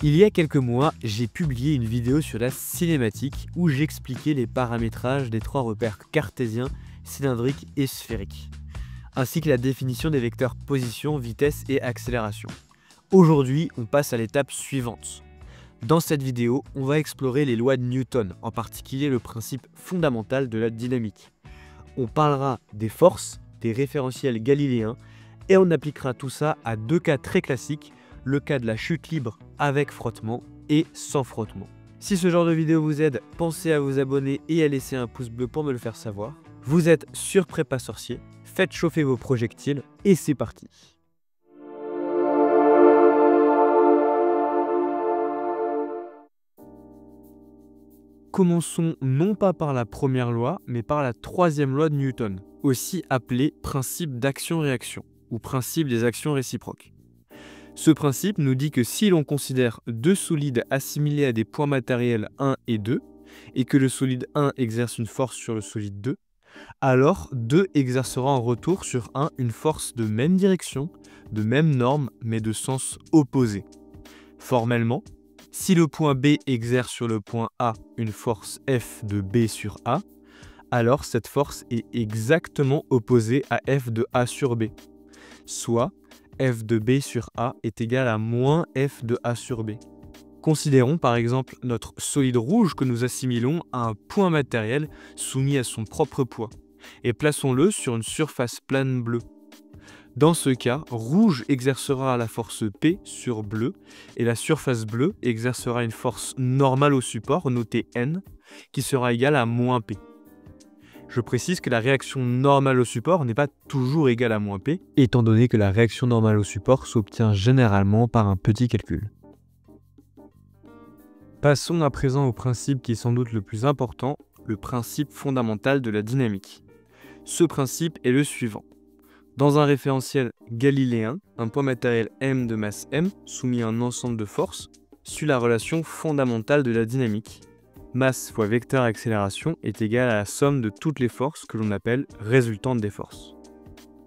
Il y a quelques mois, j'ai publié une vidéo sur la cinématique où j'expliquais les paramétrages des trois repères cartésiens, cylindriques et sphériques, ainsi que la définition des vecteurs position, vitesse et accélération. Aujourd'hui, on passe à l'étape suivante. Dans cette vidéo, on va explorer les lois de Newton, en particulier le principe fondamental de la dynamique. On parlera des forces, des référentiels galiléens, et on appliquera tout ça à deux cas très classiques, le cas de la chute libre avec frottement et sans frottement. Si ce genre de vidéo vous aide, pensez à vous abonner et à laisser un pouce bleu pour me le faire savoir. Vous êtes sur Prépa Sorcier, faites chauffer vos projectiles et c'est parti. Commençons non pas par la première loi, mais par la troisième loi de Newton, aussi appelée principe d'action-réaction ou principe des actions réciproques. Ce principe nous dit que si l'on considère deux solides assimilés à des points matériels 1 et 2, et que le solide 1 exerce une force sur le solide 2, alors 2 exercera en retour sur 1 une force de même direction, de même norme, mais de sens opposé. Formellement, si le point B exerce sur le point A une force F de B sur A, alors cette force est exactement opposée à F de A sur B, soit F de B sur A est égal à moins F de A sur B. Considérons par exemple notre solide rouge que nous assimilons à un point matériel soumis à son propre poids, et plaçons-le sur une surface plane bleue. Dans ce cas, rouge exercera la force P sur bleu, et la surface bleue exercera une force normale au support, notée N, qui sera égale à moins P. Je précise que la réaction normale au support n'est pas toujours égale à moins P, étant donné que la réaction normale au support s'obtient généralement par un petit calcul. Passons à présent au principe qui est sans doute le plus important, le principe fondamental de la dynamique. Ce principe est le suivant. Dans un référentiel galiléen, un point matériel m de masse m, soumis à un ensemble de forces, suit la relation fondamentale de la dynamique. Masse fois vecteur accélération est égale à la somme de toutes les forces que l'on appelle résultantes des forces.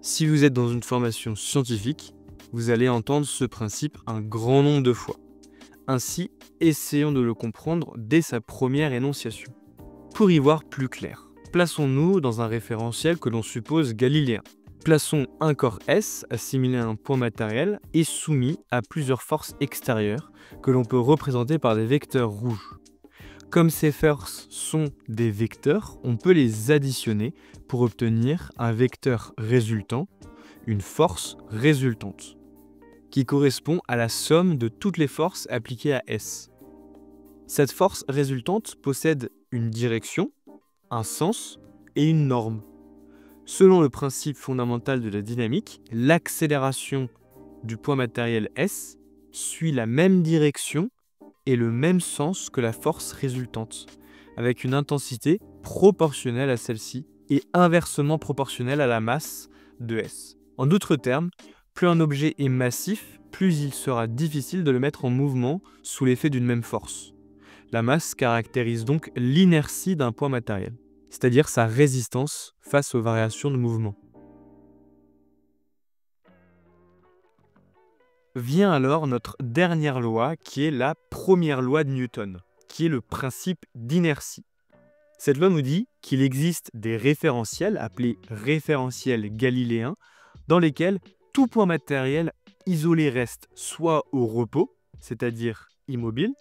Si vous êtes dans une formation scientifique, vous allez entendre ce principe un grand nombre de fois. Ainsi, essayons de le comprendre dès sa première énonciation. Pour y voir plus clair, plaçons-nous dans un référentiel que l'on suppose galiléen. Plaçons un corps S assimilé à un point matériel et soumis à plusieurs forces extérieures que l'on peut représenter par des vecteurs rouges. Comme ces forces sont des vecteurs, on peut les additionner pour obtenir un vecteur résultant, une force résultante, qui correspond à la somme de toutes les forces appliquées à S. Cette force résultante possède une direction, un sens et une norme. Selon le principe fondamental de la dynamique, l'accélération du point matériel S suit la même direction et le même sens que la force résultante, avec une intensité proportionnelle à celle-ci et inversement proportionnelle à la masse de S. En d'autres termes, plus un objet est massif, plus il sera difficile de le mettre en mouvement sous l'effet d'une même force. La masse caractérise donc l'inertie d'un point matériel, c'est-à-dire sa résistance face aux variations de mouvement. Vient alors notre dernière loi qui est la première loi de Newton, qui est le principe d'inertie. Cette loi nous dit qu'il existe des référentiels appelés référentiels galiléens dans lesquels tout point matériel isolé reste soit au repos, c'est-à-dire immobile,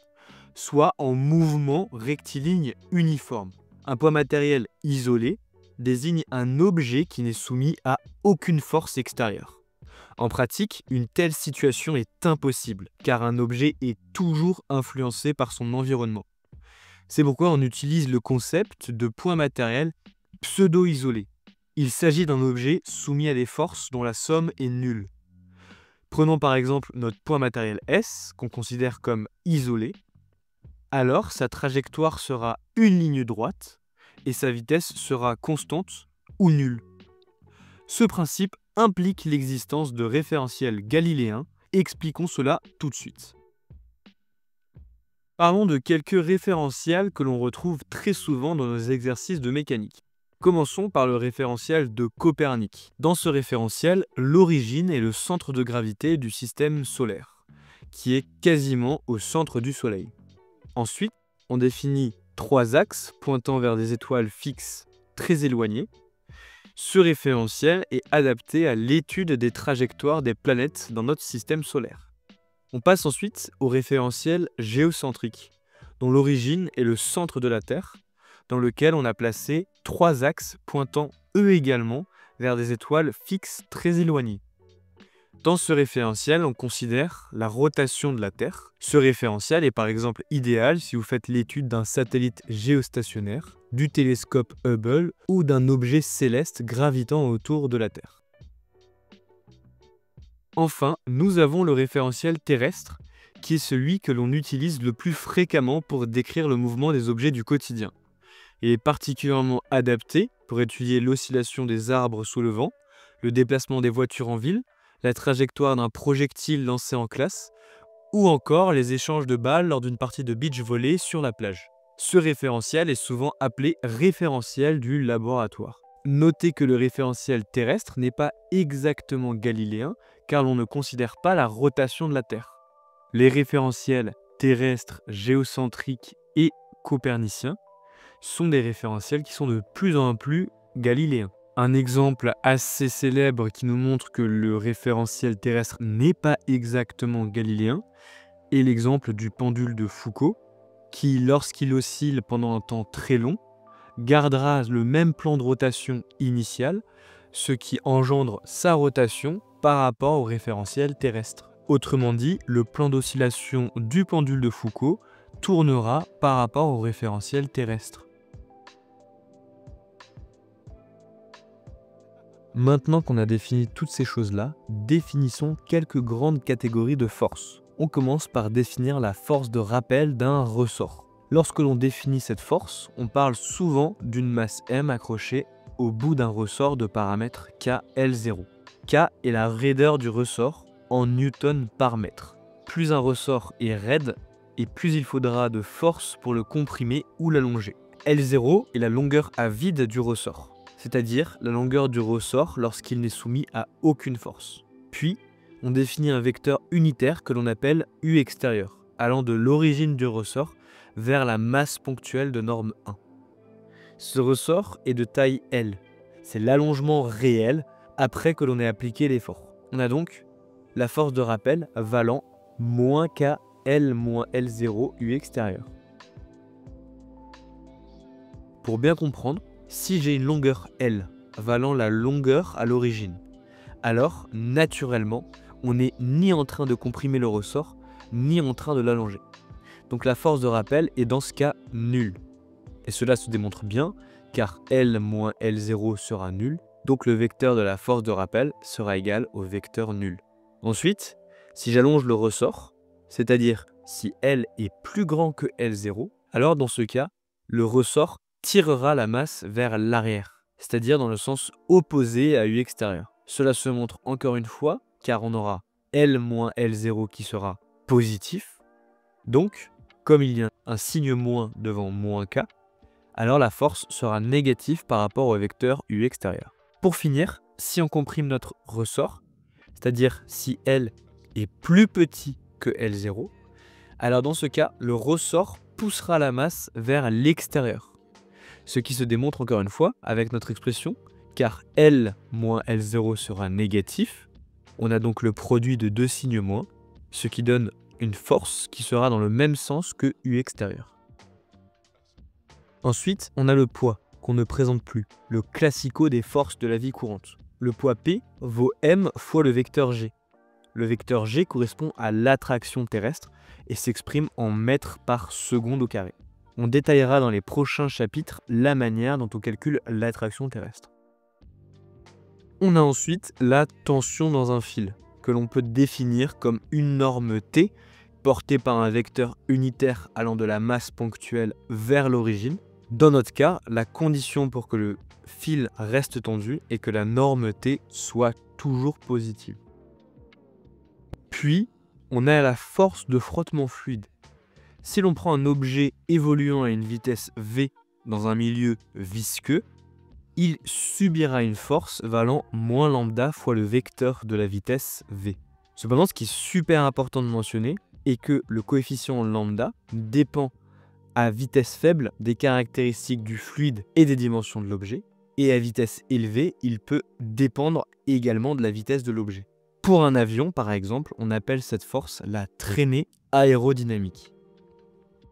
soit en mouvement rectiligne uniforme. Un point matériel isolé désigne un objet qui n'est soumis à aucune force extérieure. En pratique, une telle situation est impossible, car un objet est toujours influencé par son environnement. C'est pourquoi on utilise le concept de point matériel pseudo-isolé. Il s'agit d'un objet soumis à des forces dont la somme est nulle. Prenons par exemple notre point matériel S, qu'on considère comme isolé. Alors sa trajectoire sera une ligne droite, et sa vitesse sera constante ou nulle. Ce principe implique l'existence de référentiels galiléens. Expliquons cela tout de suite. Parlons de quelques référentiels que l'on retrouve très souvent dans nos exercices de mécanique. Commençons par le référentiel de Copernic. Dans ce référentiel, l'origine est le centre de gravité du système solaire, qui est quasiment au centre du Soleil. Ensuite, on définit 3 axes pointant vers des étoiles fixes très éloignées. Ce référentiel est adapté à l'étude des trajectoires des planètes dans notre système solaire. On passe ensuite au référentiel géocentrique, dont l'origine est le centre de la Terre, dans lequel on a placé 3 axes pointant eux également vers des étoiles fixes très éloignées. Dans ce référentiel, on considère la rotation de la Terre. Ce référentiel est par exemple idéal si vous faites l'étude d'un satellite géostationnaire, du télescope Hubble ou d'un objet céleste gravitant autour de la Terre. Enfin, nous avons le référentiel terrestre, qui est celui que l'on utilise le plus fréquemment pour décrire le mouvement des objets du quotidien. Il est particulièrement adapté pour étudier l'oscillation des arbres sous le vent, le déplacement des voitures en ville, la trajectoire d'un projectile lancé en classe, ou encore les échanges de balles lors d'une partie de beach volley sur la plage. Ce référentiel est souvent appelé référentiel du laboratoire. Notez que le référentiel terrestre n'est pas exactement galiléen, car l'on ne considère pas la rotation de la Terre. Les référentiels terrestres, géocentriques et coperniciens sont des référentiels qui sont de plus en plus galiléens. Un exemple assez célèbre qui nous montre que le référentiel terrestre n'est pas exactement galiléen est l'exemple du pendule de Foucault, qui, lorsqu'il oscille pendant un temps très long, gardera le même plan de rotation initial, ce qui engendre sa rotation par rapport au référentiel terrestre. Autrement dit, le plan d'oscillation du pendule de Foucault tournera par rapport au référentiel terrestre. Maintenant qu'on a défini toutes ces choses-là, définissons quelques grandes catégories de forces. On commence par définir la force de rappel d'un ressort. Lorsque l'on définit cette force, on parle souvent d'une masse M accrochée au bout d'un ressort de paramètre KL0. K est la raideur du ressort en newtons par mètre. Plus un ressort est raide, et plus il faudra de force pour le comprimer ou l'allonger. L0 est la longueur à vide du ressort, c'est-à-dire la longueur du ressort lorsqu'il n'est soumis à aucune force. Puis, on définit un vecteur unitaire que l'on appelle U extérieur, allant de l'origine du ressort vers la masse ponctuelle de norme 1. Ce ressort est de taille L. C'est l'allongement réel après que l'on ait appliqué l'effort. On a donc la force de rappel valant moins KL moins L0 U extérieur. Pour bien comprendre, si j'ai une longueur L valant la longueur à l'origine, alors naturellement, on n'est ni en train de comprimer le ressort, ni en train de l'allonger. Donc la force de rappel est dans ce cas nulle. Et cela se démontre bien, car L moins L0 sera nul, donc le vecteur de la force de rappel sera égal au vecteur nul. Ensuite, si j'allonge le ressort, c'est-à-dire si L est plus grand que L0, alors dans ce cas, le ressort tirera la masse vers l'arrière, c'est-à-dire dans le sens opposé à U extérieur. Cela se montre encore une fois, car on aura L moins L0 qui sera positif. Donc, comme il y a un signe moins devant moins K, alors la force sera négative par rapport au vecteur U extérieur. Pour finir, si on comprime notre ressort, c'est-à-dire si L est plus petit que L0, alors dans ce cas, le ressort poussera la masse vers l'extérieur. Ce qui se démontre encore une fois avec notre expression, car L moins L0 sera négatif, on a donc le produit de deux signes moins, ce qui donne une force qui sera dans le même sens que U extérieur. Ensuite, on a le poids, qu'on ne présente plus, le classico des forces de la vie courante. Le poids P vaut M fois le vecteur G. Le vecteur G correspond à l'attraction terrestre et s'exprime en mètres par seconde au carré. On détaillera dans les prochains chapitres la manière dont on calcule l'attraction terrestre. On a ensuite la tension dans un fil, que l'on peut définir comme une norme T portée par un vecteur unitaire allant de la masse ponctuelle vers l'origine. Dans notre cas, la condition pour que le fil reste tendu est que la norme T soit toujours positive. Puis, on a la force de frottement fluide. Si l'on prend un objet évoluant à une vitesse v dans un milieu visqueux, il subira une force valant moins lambda fois le vecteur de la vitesse v. Cependant, ce qui est super important de mentionner est que le coefficient lambda dépend à vitesse faible des caractéristiques du fluide et des dimensions de l'objet, et à vitesse élevée, il peut dépendre également de la vitesse de l'objet. Pour un avion, par exemple, on appelle cette force la traînée aérodynamique.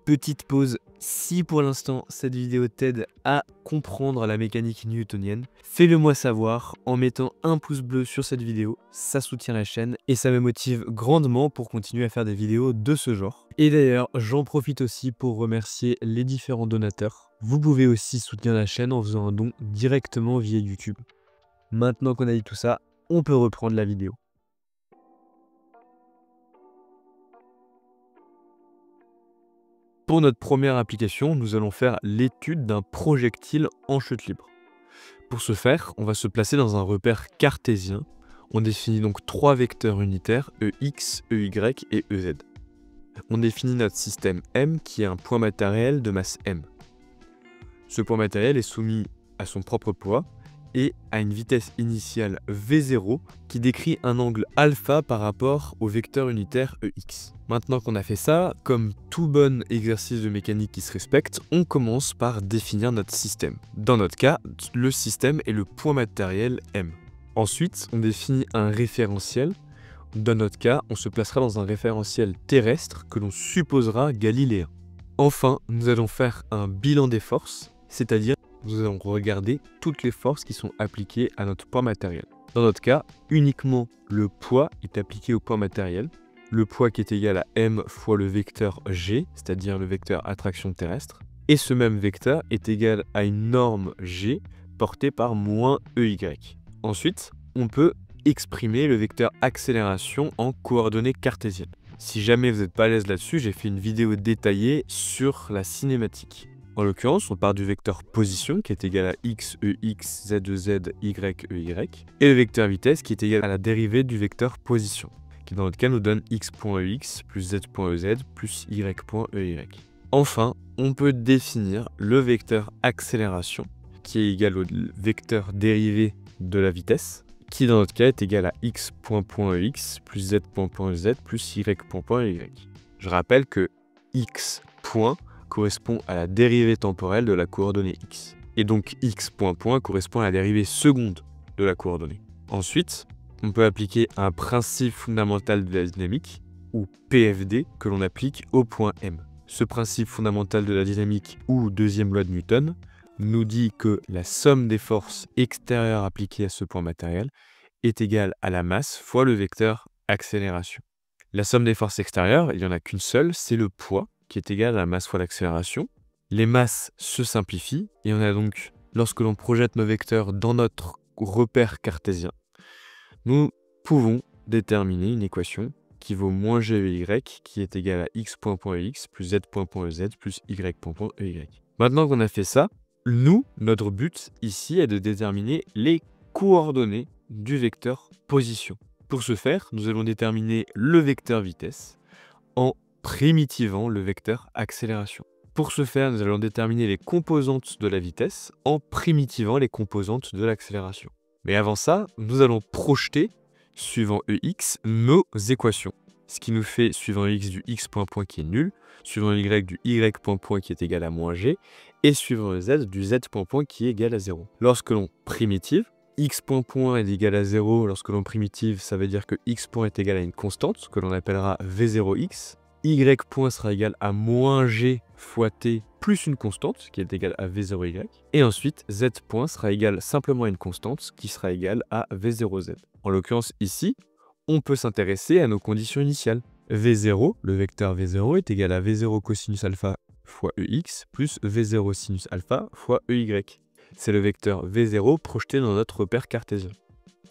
Petite pause, si pour l'instant cette vidéo t'aide à comprendre la mécanique newtonienne, fais-le moi savoir en mettant un pouce bleu sur cette vidéo, ça soutient la chaîne et ça me motive grandement pour continuer à faire des vidéos de ce genre. Et d'ailleurs, j'en profite aussi pour remercier les différents donateurs. Vous pouvez aussi soutenir la chaîne en faisant un don directement via YouTube. Maintenant qu'on a dit tout ça, on peut reprendre la vidéo. Pour notre première application, nous allons faire l'étude d'un projectile en chute libre. Pour ce faire, on va se placer dans un repère cartésien. On définit donc 3 vecteurs unitaires, EX, EY et EZ. On définit notre système M qui est un point matériel de masse M. Ce point matériel est soumis à son propre poids et à une vitesse initiale V0 qui décrit un angle alpha par rapport au vecteur unitaire EX. Maintenant qu'on a fait ça, comme tout bon exercice de mécanique qui se respecte, on commence par définir notre système. Dans notre cas, le système est le point matériel M. Ensuite, on définit un référentiel. Dans notre cas, on se placera dans un référentiel terrestre que l'on supposera galiléen. Enfin, nous allons faire un bilan des forces, c'est-à-dire nous allons regarder toutes les forces qui sont appliquées à notre point matériel. Dans notre cas, uniquement le poids est appliqué au point matériel. Le poids qui est égal à m fois le vecteur g, c'est-à-dire le vecteur attraction terrestre. Et ce même vecteur est égal à une norme g portée par moins EY. Ensuite, on peut exprimer le vecteur accélération en coordonnées cartésiennes. Si jamais vous n'êtes pas à l'aise là-dessus, j'ai fait une vidéo détaillée sur la cinématique. En l'occurrence, on part du vecteur position qui est égal à x, ex, z, y, ey, et le vecteur vitesse qui est égal à la dérivée du vecteur position, qui dans notre cas nous donne x.ex plus z.ez plus y.ey. Enfin, on peut définir le vecteur accélération qui est égal au vecteur dérivé de la vitesse, qui dans notre cas est égal à x.ex plus z.ez plus y.ey. Je rappelle que x correspond à la dérivée temporelle de la coordonnée x. Et donc x correspond à la dérivée seconde de la coordonnée. Ensuite, on peut appliquer un principe fondamental de la dynamique, ou PFD, que l'on applique au point M. Ce principe fondamental de la dynamique, ou deuxième loi de Newton, nous dit que la somme des forces extérieures appliquées à ce point matériel est égale à la masse fois le vecteur accélération. La somme des forces extérieures, il n'y en a qu'une seule, c'est le poids, qui est égal à la masse fois l'accélération. Les masses se simplifient, et on a donc, lorsque l'on projette nos vecteurs dans notre repère cartésien, nous pouvons déterminer une équation qui vaut moins GEY, qui est égale à x.ex plus z.ez plus y.ey. Maintenant qu'on a fait ça, notre but ici est de déterminer les coordonnées du vecteur position. Pour ce faire, nous allons déterminer le vecteur vitesse en primitivant le vecteur accélération. Pour ce faire, nous allons déterminer les composantes de la vitesse en primitivant les composantes de l'accélération. Mais avant ça, nous allons projeter, suivant EX, nos équations. Ce qui nous fait, suivant EX du x point qui est nul, suivant Y du y point qui est égal à moins g, et suivant Z du z point qui est égal à 0. Lorsque l'on primitive, x point est égal à 0, lorsque l'on primitive, ça veut dire que x point est égal à une constante, que l'on appellera v0x. Y point sera égal à moins g fois t plus une constante, qui est égale à v0y. Et ensuite, z point sera égal simplement à une constante, qui sera égale à v0z. En l'occurrence, ici, on peut s'intéresser à nos conditions initiales. V0, le vecteur V0 est égal à V0 cosinus alpha fois EX plus V0 sinus alpha fois EY. C'est le vecteur V0 projeté dans notre repère cartésien.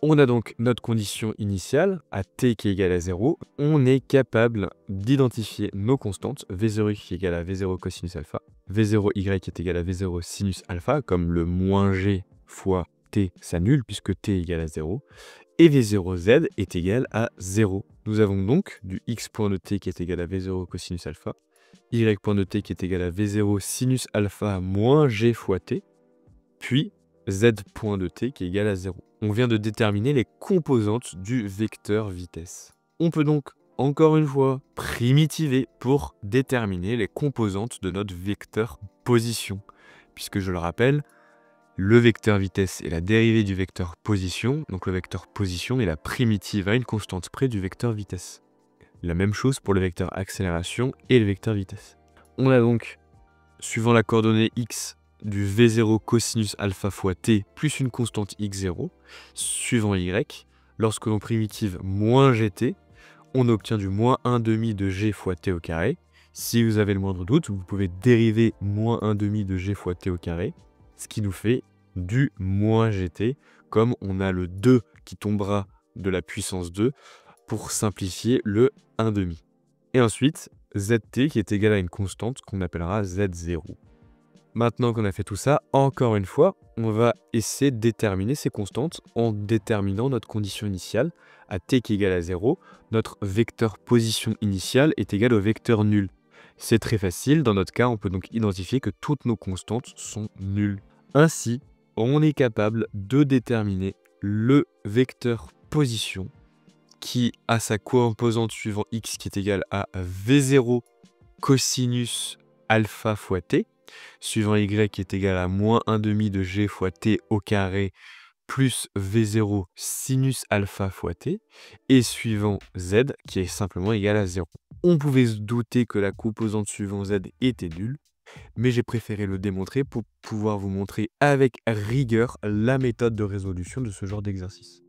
On a donc notre condition initiale, à t qui est égal à 0. On est capable d'identifier nos constantes, V0 qui est égal à V0 cosinus alpha, V0y qui est égal à V0 sinus alpha, comme le moins g fois t s'annule puisque t est égal à 0. Et V0z est égal à 0. Nous avons donc du x point de t qui est égal à V0 cosinus alpha, y point de t qui est égal à V0 sinus alpha moins g fois t, puis z point de t qui est égal à 0. On vient de déterminer les composantes du vecteur vitesse. On peut donc, encore une fois, primitiver pour déterminer les composantes de notre vecteur position. Puisque je le rappelle, le vecteur vitesse est la dérivée du vecteur position, donc le vecteur position est la primitive à une constante près du vecteur vitesse. La même chose pour le vecteur accélération et le vecteur vitesse. On a donc, suivant la coordonnée x, du v0 cosinus alpha fois t plus une constante x0, suivant y, lorsque l'on primitive moins gt, on obtient du moins 1 demi de g fois t au carré. Si vous avez le moindre doute, vous pouvez dériver moins 1 demi de g fois t au carré, ce qui nous fait du moins gt, comme on a le 2 qui tombera de la puissance 2 pour simplifier le 1 demi. Et ensuite, zt qui est égal à une constante qu'on appellera z0. Maintenant qu'on a fait tout ça, encore une fois, on va essayer de déterminer ces constantes en déterminant notre condition initiale. À t qui est égal à 0, notre vecteur position initiale est égal au vecteur nul. C'est très facile, dans notre cas, on peut donc identifier que toutes nos constantes sont nulles. Ainsi, on est capable de déterminer le vecteur position qui a sa composante suivant x qui est égale à v0 cosinus alpha fois t, suivant y qui est égal à moins 1 demi de g fois t au carré plus v0 sinus alpha fois t, et suivant z qui est simplement égal à 0. On pouvait se douter que la composante suivant z était nulle, mais j'ai préféré le démontrer pour pouvoir vous montrer avec rigueur la méthode de résolution de ce genre d'exercice.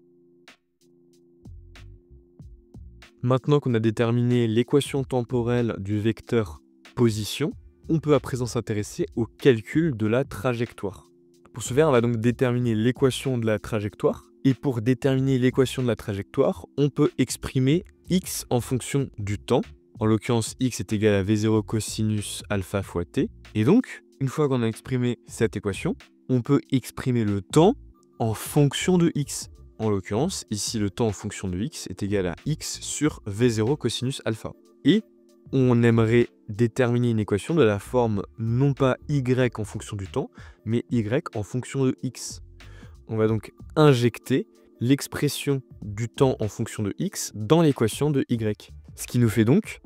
Maintenant qu'on a déterminé l'équation temporelle du vecteur position, on peut à présent s'intéresser au calcul de la trajectoire. Pour ce faire, on va donc déterminer l'équation de la trajectoire. Et pour déterminer l'équation de la trajectoire, on peut exprimer x en fonction du temps. En l'occurrence, x est égal à v0 cosinus alpha fois t. Et donc, une fois qu'on a exprimé cette équation, on peut exprimer le temps en fonction de x. En l'occurrence, ici, le temps en fonction de x est égal à x sur v0 cosinus alpha. Et on aimerait déterminer une équation de la forme non pas y en fonction du temps, mais y en fonction de x. On va donc injecter l'expression du temps en fonction de x dans l'équation de y. Ce qui nous fait donc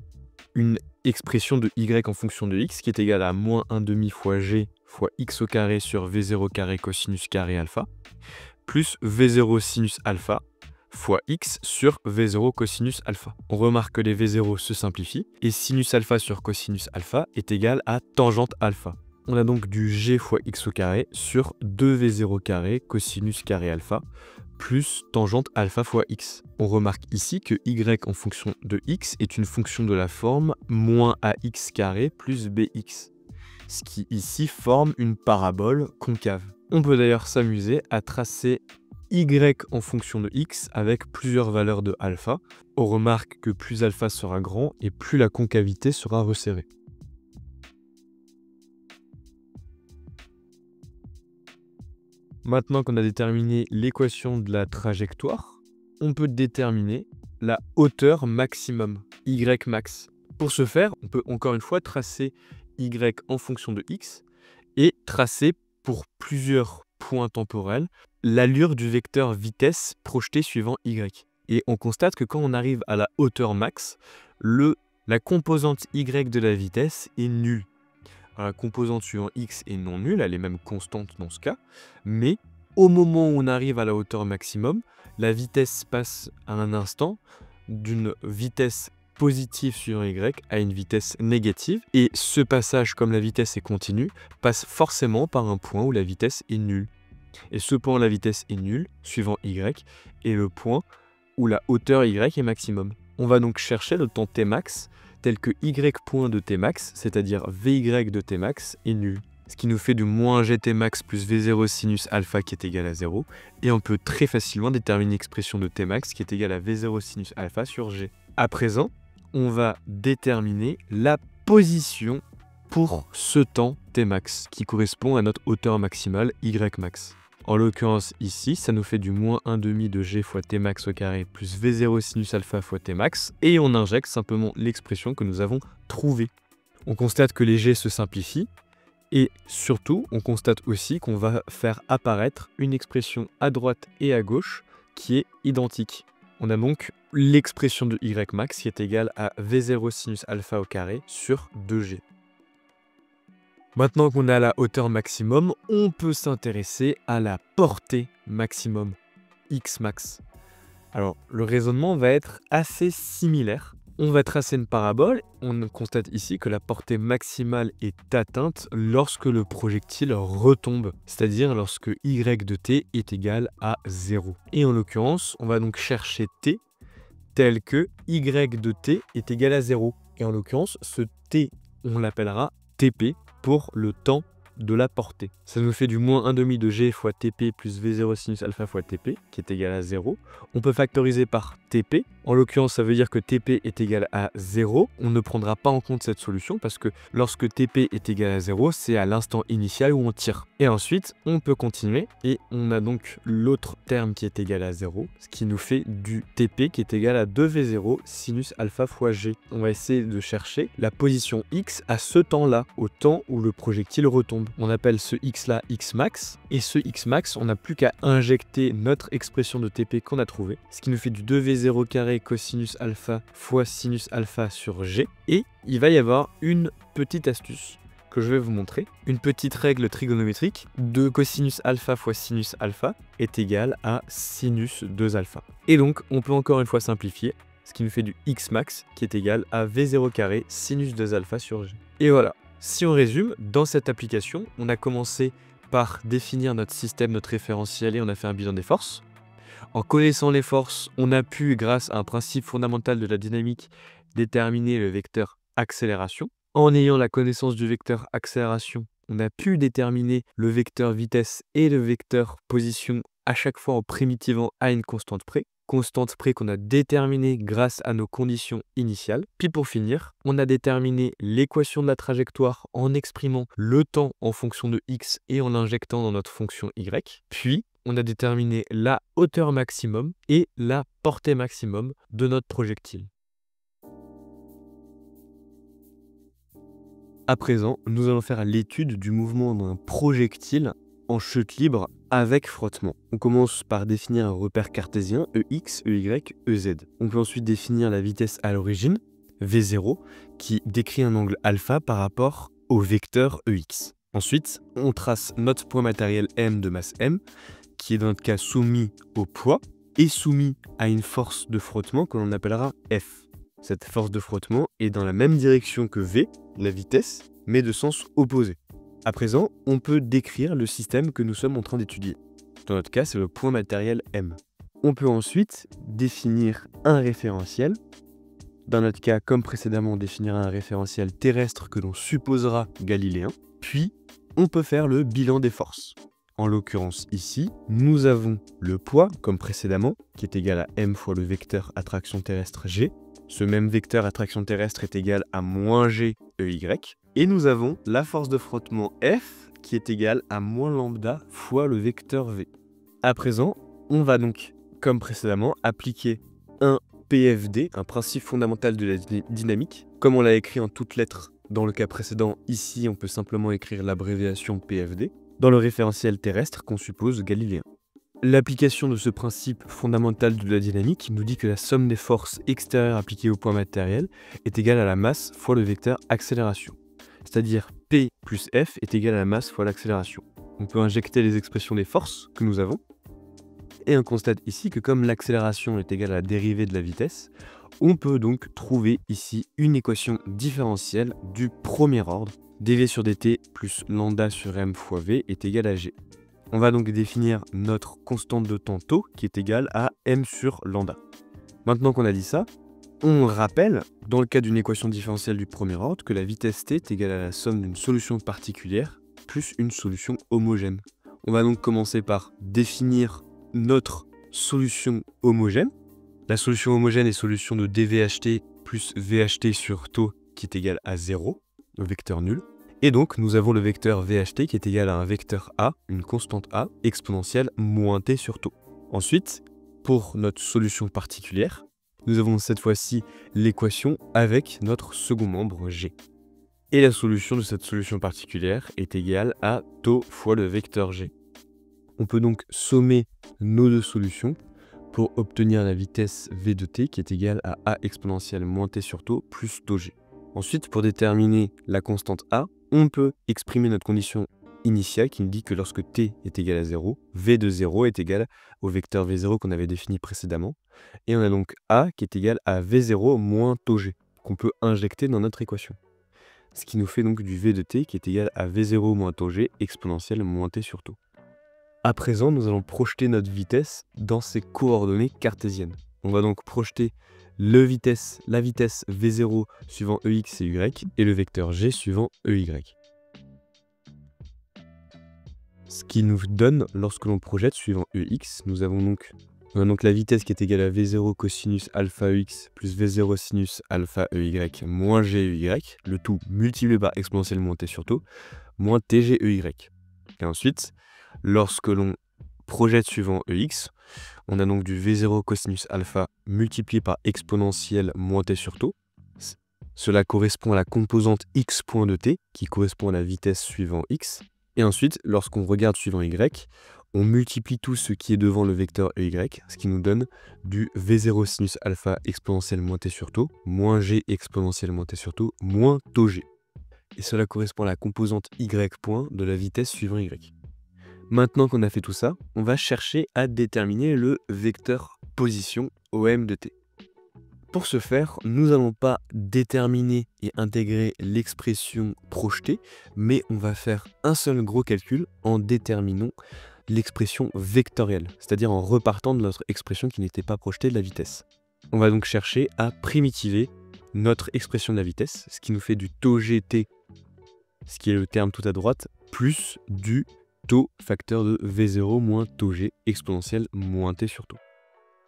une expression de y en fonction de x qui est égale à moins 1 demi fois g fois x au carré sur v0 carré cosinus carré alpha, plus v0 sinus alpha fois x sur v0 cosinus alpha. On remarque que les v0 se simplifient et sinus alpha sur cosinus alpha est égal à tangente alpha. On a donc du g fois x au carré sur 2v0 carré cosinus carré alpha plus tangente alpha fois x. On remarque ici que y en fonction de x est une fonction de la forme moins ax carré plus bx, ce qui ici forme une parabole concave. On peut d'ailleurs s'amuser à tracer y en fonction de x avec plusieurs valeurs de alpha. On remarque que plus alpha sera grand et plus la concavité sera resserrée. Maintenant qu'on a déterminé l'équation de la trajectoire, on peut déterminer la hauteur maximum, y max. Pour ce faire, on peut encore une fois tracer y en fonction de x et tracer pour plusieurs points temporels l'allure du vecteur vitesse projeté suivant y. Et on constate que quand on arrive à la hauteur max, la composante y de la vitesse est nulle. Alors, la composante suivant x est non nulle, elle est même constante dans ce cas, mais au moment où on arrive à la hauteur maximum, la vitesse passe à un instant d'une vitesse positive sur y à une vitesse négative, et ce passage, comme la vitesse est continue, passe forcément par un point où la vitesse est nulle. Et ce point où la vitesse est nulle, suivant y, est le point où la hauteur y est maximum. On va donc chercher le temps Tmax tel que y point de Tmax, c'est-à-dire vy de Tmax, est nul. Ce qui nous fait du moins gtmax plus v0 sinus alpha qui est égal à 0. Et on peut très facilement déterminer l'expression de Tmax qui est égale à v0 sinus alpha sur g. À présent, on va déterminer la position pour ce temps Tmax qui correspond à notre hauteur maximale y max. En l'occurrence ici, ça nous fait du moins 1 demi de g fois Tmax au carré plus v0 sinus alpha fois Tmax, et on injecte simplement l'expression que nous avons trouvée. On constate que les g se simplifient, et surtout, on constate aussi qu'on va faire apparaître une expression à droite et à gauche qui est identique. On a donc l'expression de y max qui est égale à v0 sinus alpha au carré sur 2g. Maintenant qu'on a la hauteur maximum, on peut s'intéresser à la portée maximum, x max. Alors, le raisonnement va être assez similaire. On va tracer une parabole. On constate ici que la portée maximale est atteinte lorsque le projectile retombe, c'est-à-dire lorsque y de t est égal à 0. Et en l'occurrence, on va donc chercher t tel que y de t est égal à 0. Et en l'occurrence, ce t, on l'appellera tp pour le temps de la portée. Ça nous fait du moins 1/2 de g fois tp plus v0 sinus alpha fois tp, qui est égal à 0. On peut factoriser par tp. En l'occurrence, ça veut dire que tp est égal à 0. On ne prendra pas en compte cette solution parce que lorsque tp est égal à 0, c'est à l'instant initial où on tire. Et ensuite, on peut continuer et on a donc l'autre terme qui est égal à 0, ce qui nous fait du tp qui est égal à 2v0 sinus alpha fois g. On va essayer de chercher la position x à ce temps-là, au temps où le projectile retombe. On appelle ce x-là x max, et ce x max, on n'a plus qu'à injecter notre expression de TP qu'on a trouvée, ce qui nous fait du 2v0 carré cosinus alpha fois sinus alpha sur g, et il va y avoir une petite astuce que je vais vous montrer. Une petite règle trigonométrique de cosinus alpha fois sinus alpha est égal à sinus 2 alpha. Et donc, on peut encore une fois simplifier, ce qui nous fait du x max qui est égal à v0 carré sinus 2 alpha sur g. Et voilà. Si on résume, dans cette application, on a commencé par définir notre système, notre référentiel et on a fait un bilan des forces. En connaissant les forces, on a pu, grâce à un principe fondamental de la dynamique, déterminer le vecteur accélération. En ayant la connaissance du vecteur accélération, on a pu déterminer le vecteur vitesse et le vecteur position à chaque fois en primitivant à une constante près qu'on a déterminée grâce à nos conditions initiales. Puis pour finir, on a déterminé l'équation de la trajectoire en exprimant le temps en fonction de x et en l'injectant dans notre fonction y. Puis, on a déterminé la hauteur maximum et la portée maximum de notre projectile. À présent, nous allons faire l'étude du mouvement d'un projectile en chute libre avec frottement. On commence par définir un repère cartésien EX, EY, EZ. On peut ensuite définir la vitesse à l'origine, V0, qui décrit un angle alpha par rapport au vecteur EX. Ensuite, on trace notre poids matériel M de masse M, qui est dans notre cas soumis au poids et soumis à une force de frottement que l'on appellera F. Cette force de frottement est dans la même direction que V, la vitesse, mais de sens opposé. À présent, on peut décrire le système que nous sommes en train d'étudier. Dans notre cas, c'est le point matériel M. On peut ensuite définir un référentiel. Dans notre cas, comme précédemment, on définira un référentiel terrestre que l'on supposera galiléen. Puis, on peut faire le bilan des forces. En l'occurrence ici, nous avons le poids, comme précédemment, qui est égal à m fois le vecteur attraction terrestre g. Ce même vecteur attraction terrestre est égal à moins g EY. Et nous avons la force de frottement F, qui est égale à moins lambda fois le vecteur v. À présent, on va donc, comme précédemment, appliquer un PFD, un principe fondamental de la dynamique. Comme on l'a écrit en toutes lettres dans le cas précédent, ici on peut simplement écrire l'abréviation PFD, dans le référentiel terrestre qu'on suppose galiléen. L'application de ce principe fondamental de la dynamique nous dit que la somme des forces extérieures appliquées au point matériel est égale à la masse fois le vecteur accélération. C'est-à-dire P plus F est égal à la masse fois l'accélération. On peut injecter les expressions des forces que nous avons. Et on constate ici que comme l'accélération est égale à la dérivée de la vitesse, on peut donc trouver ici une équation différentielle du premier ordre. dv sur dt plus lambda sur m fois v est égal à g. On va donc définir notre constante de temps taux qui est égale à m sur lambda. Maintenant qu'on a dit ça, on rappelle, dans le cas d'une équation différentielle du premier ordre, que la vitesse t est égale à la somme d'une solution particulière plus une solution homogène. On va donc commencer par définir notre solution homogène. La solution homogène est solution de dvht plus vht sur taux qui est égal à 0, le vecteur nul. Et donc, nous avons le vecteur vht qui est égal à un vecteur a, une constante a, exponentielle moins t sur taux. Ensuite, pour notre solution particulière, nous avons cette fois-ci l'équation avec notre second membre g. Et la solution de cette solution particulière est égale à taux fois le vecteur g. On peut donc sommer nos deux solutions pour obtenir la vitesse v de t qui est égale à a exponentielle moins t sur tau plus tau g. Ensuite, pour déterminer la constante a, on peut exprimer notre condition initiale qui nous dit que lorsque t est égal à 0, v de 0 est égal au vecteur v0 qu'on avait défini précédemment. Et on a donc a qui est égal à v0 moins tau g, qu'on peut injecter dans notre équation. Ce qui nous fait donc du v de t qui est égal à v0 moins tau g exponentielle moins t sur tau. À présent, nous allons projeter notre vitesse dans ses coordonnées cartésiennes. On va donc projeter la vitesse v0 suivant ex et y et le vecteur g suivant ey. Ce qui nous donne, lorsque l'on projette suivant ex, on a donc la vitesse qui est égale à v0 cosinus alpha ex plus v0 sinus alpha ey moins gey, le tout multiplié par exponentielle moins t sur tau, moins tg ey. Et ensuite, lorsque l'on projette suivant ex, on a donc du v0 cosinus alpha multiplié par exponentielle moins t sur tau. Cela correspond à la composante x point de t, qui correspond à la vitesse suivant x. Et ensuite, lorsqu'on regarde suivant y, on multiplie tout ce qui est devant le vecteur ey, ce qui nous donne du v0 sinus alpha exponentielle moins t sur tau, moins g exponentielle moins t sur tau, moins tau g. Et cela correspond à la composante y point de la vitesse suivant y. Maintenant qu'on a fait tout ça, on va chercher à déterminer le vecteur position OM de t. Pour ce faire, nous n'allons pas déterminer et intégrer l'expression projetée, mais on va faire un seul gros calcul en déterminant l'expression vectorielle, c'est-à-dire en repartant de notre expression qui n'était pas projetée de la vitesse. On va donc chercher à primitiver notre expression de la vitesse, ce qui nous fait du tau gt, ce qui est le terme tout à droite, plus du tau facteur de v0 moins tau g exponentielle moins t sur tau.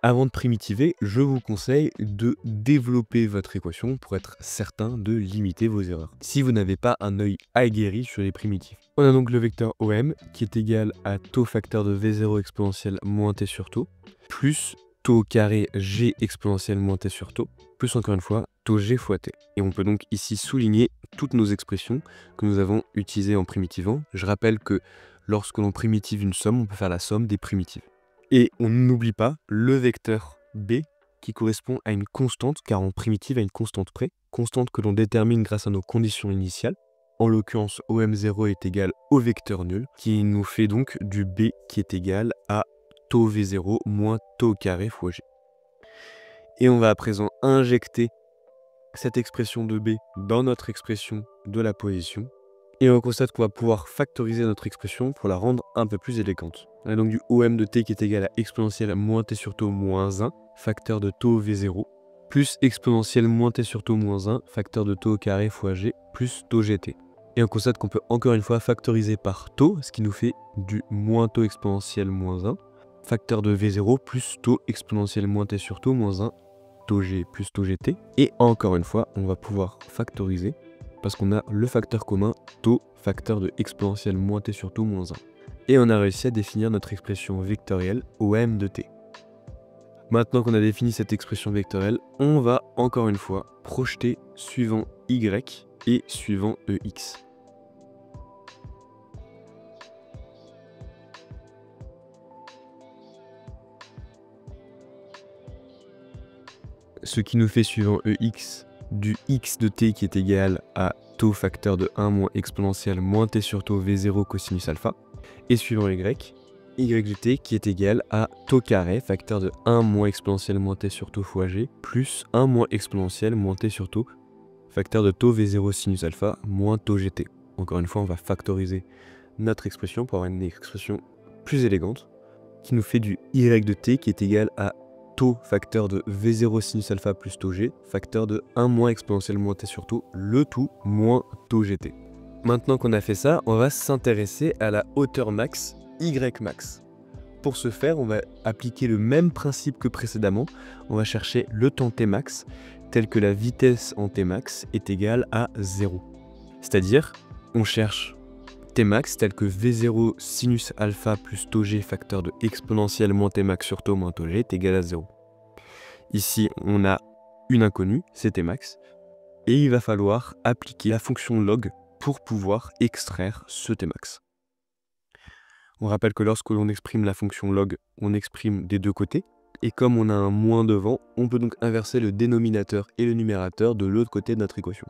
Avant de primitiver, je vous conseille de développer votre équation pour être certain de limiter vos erreurs, si vous n'avez pas un œil aguerri sur les primitifs. On a donc le vecteur OM qui est égal à tau facteur de v0 exponentielle moins t sur tau, plus tau carré g exponentielle moins t sur tau, plus encore une fois tau g fois t. Et on peut donc ici souligner toutes nos expressions que nous avons utilisées en primitivant. Je rappelle que lorsque l'on primitive une somme, on peut faire la somme des primitives. Et on n'oublie pas le vecteur b qui correspond à une constante, car on primitive à une constante près, constante que l'on détermine grâce à nos conditions initiales. En l'occurrence, OM0 est égal au vecteur nul, qui nous fait donc du b qui est égal à tau v0 moins tau carré fois g. Et on va à présent injecter cette expression de b dans notre expression de la position. Et on constate qu'on va pouvoir factoriser notre expression pour la rendre un peu plus élégante. On a donc du OM de t qui est égal à exponentielle moins t sur tau moins 1, facteur de tau v0, plus exponentielle moins t sur tau moins 1, facteur de tau carré fois g, plus tau gt. Et on constate qu'on peut encore une fois factoriser par tau, ce qui nous fait du moins tau exponentielle moins 1, facteur de v0 plus tau exponentielle moins t sur tau moins 1, tau g plus tau gt. Et encore une fois, on va pouvoir factoriser parce qu'on a le facteur commun tau facteur de exponentielle moins t sur tau moins 1. Et on a réussi à définir notre expression vectorielle OM de t. Maintenant qu'on a défini cette expression vectorielle, on va encore une fois projeter suivant y et suivant ex. Ce qui nous fait suivant ex du x de t qui est égal à tau facteur de 1 moins exponentielle moins t sur tau v0 cosinus alpha, et suivant y de t qui est égal à tau carré facteur de 1 moins exponentielle moins t sur tau fois g, plus 1 moins exponentielle moins t sur tau facteur de tau v0 sinus alpha moins tau gt. Encore une fois, on va factoriser notre expression pour avoir une expression plus élégante, qui nous fait du y de t qui est égal à tau facteur de v0 sinus alpha plus tau g, facteur de 1 moins exponentielle moins t sur tau, le tout moins tau gt. Maintenant qu'on a fait ça, on va s'intéresser à la hauteur max, y max. Pour ce faire, on va appliquer le même principe que précédemment. On va chercher le temps t max, tel que la vitesse en t max est égale à 0. C'est-à-dire, on cherche t max tel que v0 sinus alpha plus tau g facteur de exponentielle moins t max sur tau moins tau g est égal à 0. Ici, on a une inconnue, c'est t max, et il va falloir appliquer la fonction log pour pouvoir extraire ce t max. On rappelle que lorsque l'on exprime la fonction log, on exprime des deux côtés. Et comme on a un moins devant, on peut donc inverser le dénominateur et le numérateur de l'autre côté de notre équation.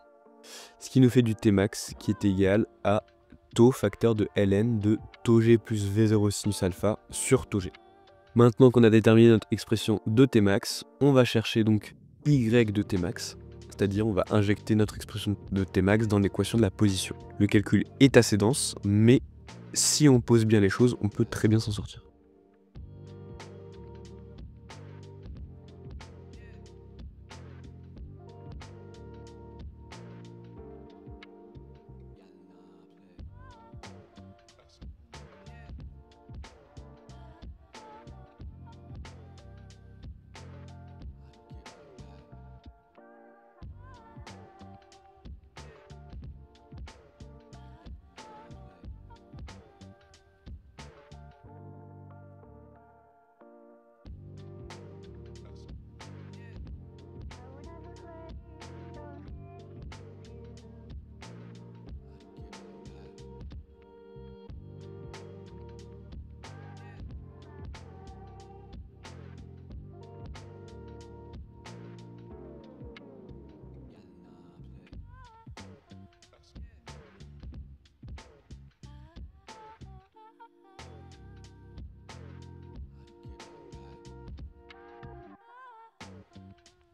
Ce qui nous fait du Tmax qui est égal à taux facteur de ln de taux g plus V0 sinus alpha sur taux g. Maintenant qu'on a déterminé notre expression de Tmax, on va chercher donc y de Tmax, c'est-à-dire on va injecter notre expression de Tmax dans l'équation de la position. Le calcul est assez dense, mais si on pose bien les choses, on peut très bien s'en sortir.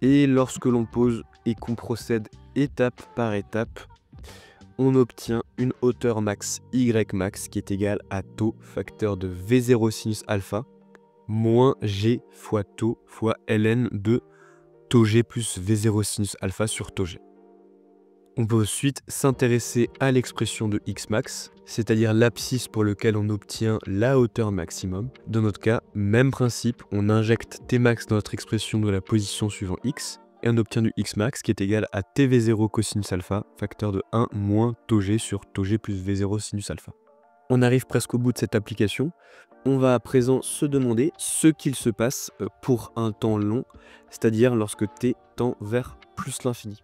Et lorsque l'on pose et qu'on procède étape par étape, on obtient une hauteur max y max qui est égale à taux facteur de V0 sinus alpha moins g fois taux fois ln de taux g plus V0 sinus alpha sur taux g. On peut ensuite s'intéresser à l'expression de x max, c'est-à-dire l'abscisse pour lequel on obtient la hauteur maximum. Dans notre cas, même principe, on injecte Tmax dans notre expression de la position suivant x, et on obtient du x max qui est égal à tv0 cosinus alpha, facteur de 1 moins taux g sur taux g plus v0 sinus alpha. On arrive presque au bout de cette application. On va à présent se demander ce qu'il se passe pour un temps long, c'est-à-dire lorsque t tend vers plus l'infini.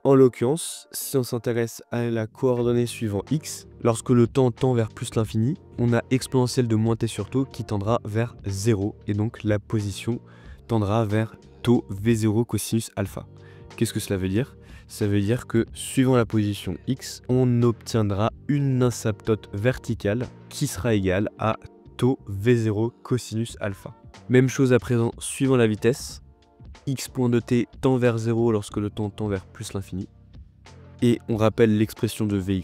En l'occurrence, si on s'intéresse à la coordonnée suivant x, lorsque le temps tend vers plus l'infini, on a exponentielle de moins t sur taux qui tendra vers 0, et donc la position tendra vers taux v0 cosinus alpha. Qu'est-ce que cela veut dire? Ça veut dire que suivant la position x, on obtiendra une asymptote verticale qui sera égale à taux v0 cosinus alpha. Même chose à présent suivant la vitesse. X point de t tend vers 0 lorsque le temps tend vers plus l'infini. Et on rappelle l'expression de Vy,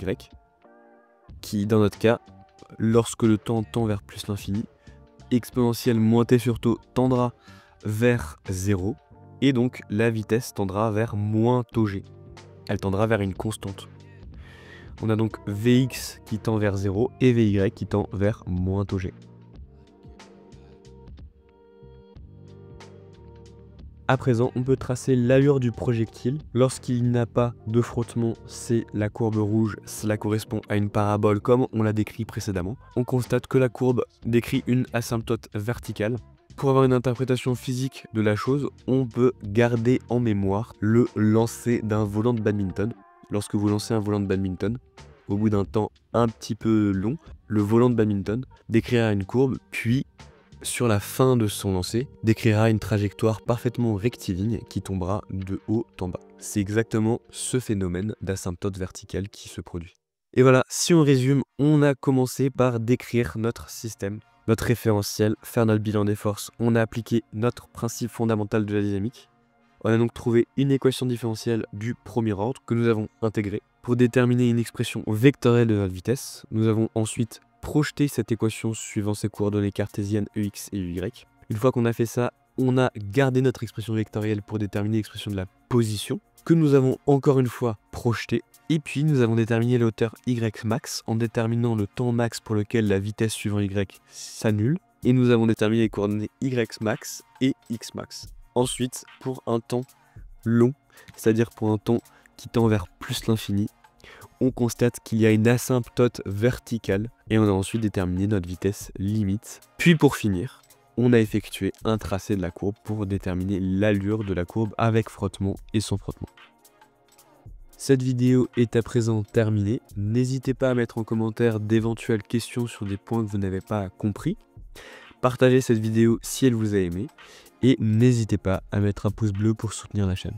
qui dans notre cas, lorsque le temps tend vers plus l'infini, exponentielle moins t sur taux tendra vers 0, et donc la vitesse tendra vers moins taux g. Elle tendra vers une constante. On a donc Vx qui tend vers 0 et Vy qui tend vers moins taux g. À présent, on peut tracer l'allure du projectile. Lorsqu'il n'a pas de frottement, c'est la courbe rouge, cela correspond à une parabole comme on l'a décrit précédemment. On constate que la courbe décrit une asymptote verticale. Pour avoir une interprétation physique de la chose, on peut garder en mémoire le lancer d'un volant de badminton. Lorsque vous lancez un volant de badminton, au bout d'un temps un petit peu long, le volant de badminton décrira une courbe, puis sur la fin de son lancer, décrira une trajectoire parfaitement rectiligne qui tombera de haut en bas. C'est exactement ce phénomène d'asymptote verticale qui se produit. Et voilà, si on résume, on a commencé par décrire notre système, notre référentiel, faire notre bilan des forces. On a appliqué notre principe fondamental de la dynamique. On a donc trouvé une équation différentielle du premier ordre que nous avons intégrée pour déterminer une expression vectorielle de notre vitesse. Nous avons ensuite projeter cette équation suivant ses coordonnées cartésiennes Ex et Ey. Une fois qu'on a fait ça, on a gardé notre expression vectorielle pour déterminer l'expression de la position, que nous avons encore une fois projetée, et puis nous avons déterminé la hauteur y max en déterminant le temps max pour lequel la vitesse suivant y s'annule, et nous avons déterminé les coordonnées y max et x max. Ensuite, pour un temps long, c'est-à-dire pour un temps qui tend vers plus l'infini, on constate qu'il y a une asymptote verticale et on a ensuite déterminé notre vitesse limite. Puis pour finir, on a effectué un tracé de la courbe pour déterminer l'allure de la courbe avec frottement et sans frottement. Cette vidéo est à présent terminée. N'hésitez pas à mettre en commentaire d'éventuelles questions sur des points que vous n'avez pas compris. Partagez cette vidéo si elle vous a aimé et n'hésitez pas à mettre un pouce bleu pour soutenir la chaîne.